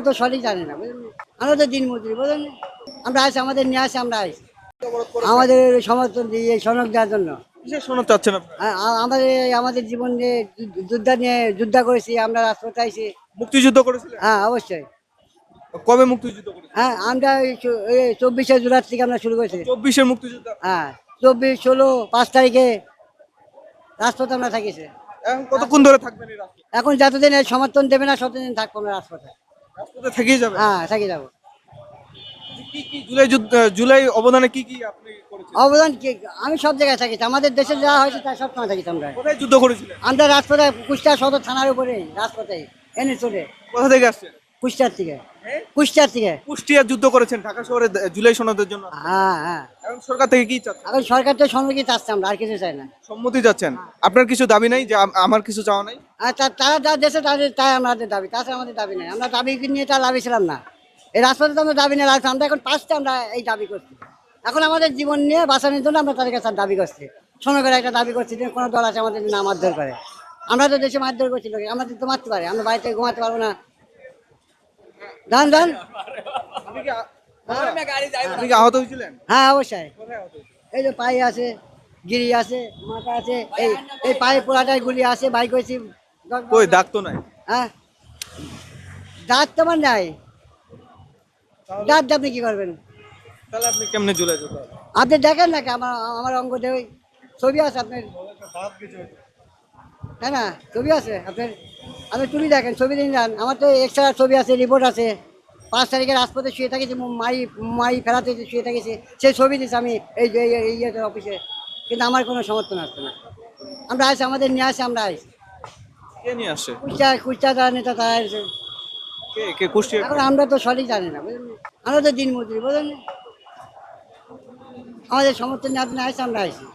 তো সঠিক জানি না বুঝলেন, আমরা তো দিন মজুরি বুঝলেন, আমরা আসি আমাদের নিয়ে আসি, আমরা আসি আমাদের সমর্থন দিয়ে সনক দেওয়ার জন্য। কিসের সনদ চাচ্ছেন আপনি? আমাদের জীবন নিয়ে যুদ্ধ করেছি, আমরা রাজপথে আইছি। মুক্তিযুদ্ধ করেছিলেন? হ্যাঁ অবশ্যই। কবে মুক্তিযুদ্ধ করেছিলেন? হ্যাঁ আমরা 24শে জুলাই থেকে আমরা শুরু করেছি। 24-এর মুক্তিযুদ্ধ। হ্যাঁ 24, 16, 5 তারিখে রাজপথে আমরা থাকিছি। এখন কতক্ষণ ধরে থাকবেন এই রাজপথে? এখন যতদিন এই সমর্থন দেবে না ততদিন থাকবো আমরা রাজপথে। রাজপথে থেকেই যাবেন? হ্যাঁ থাকি যাবো। কি কি জুলাই অবদানে কি কি আপনি করেছেন? অবদান কি, আমি সব জায়গায় থাকিছি, আমাদের দেশে যা হয়েছে তা সব সময় থাকিছি আমরা। কোথায় যুদ্ধ করেছিলেন? আমরা রাজপথে কুষ্টিয়া সদর থানার উপরে রাজপথে এনে চলে কোথা থেকে আসছেন? কুষ্টিয়ার থেকে। কুষ্টিয়ার থেকে। কুষ্টিয়া যুদ্ধ করেছেন ঢাকা শহরে জুলাই সনদের জন্য। হ্যাঁ হ্যাঁ। এখন সরকার থেকে কি চাচ্ছেন? এখন সরকার তো সম্মুখী চাচ্ছে, আমরা আর কিছু চাই না। সম্মতি যাচ্ছেন? আপনার কিছু দাবি নাই যে আমার কিছু চাওয়া নাই? আর তারা যা দেশে তাদের তাই আমাদের দাবি, তাছাড়া আমাদের দাবি নেই। আমরা দাবি নিয়ে তার লাভই ছিলাম না, এই রাজপথে তো আমরা দাবি নিয়ে লাগছি। আমরা এখন পাঁচটা আমরা এই দাবি করছি, এখন আমাদের জীবন নিয়ে বাঁচানোর জন্য আমরা তাদের কাছে দাবি করছি। সনকের একটা দাবি করছি যে কোনো দল আছে আমাদের না মারধর করে। আমরা তো দেশে মারধর করছি লোকে, আমাদের তো মারতে পারে, আমরা বাড়িতে ঘুমাতে পারবো না। দান দান। আপনি কি আপনি কি আহত হয়েছিলেন? হ্যাঁ অবশ্যই। কোথায় আহত হয়েছিলেন? এই যে পায়ে আছে, গিরি আছে, মাথা আছে, এই এই পায়ে পোড়াটায় গুলি আছে, বাইক হয়েছি। কই দাগ তো নাই? হ্যাঁ দাঁত তোমার নাই, দাঁত দিয়ে আপনি কি করবেন? তাহলে আপনি কেমনে জুলাই যুদ্ধ? আপনি দেখেন নাকি আমার আমার অঙ্গ দেয় ছবি আছে আপনার, তাই না? ছবি আছে আপনার, আপনি তুলি দেখেন, ছবি দিন যান, আমার তো এক্সট্রা ছবি আছে, রিপোর্ট আছে। 5 তারিখে রাজপথে শুয়ে থাকিছি, মাই ফেরাতে শুয়ে থাকিছি, সেই ছবি দিচ্ছি আমি এই যে ইয়েতে অফিসে, কিন্তু আমার কোনো সমর্থন আসছে না। আমরা আসি আমাদের নিয়ে আসি, আমরা আসি কে নিয়ে আসে? কুষ্টিয়া যারা নেতা তারা এসে। কে কে কুষ্টিয়া? এখন আমরা তো সঠিক জানি না বুঝলেন, আমরা তো দিন মজুরি বুঝলেন, আমাদের সমর্থন নিয়ে আপনি আসি, আমরা আসি।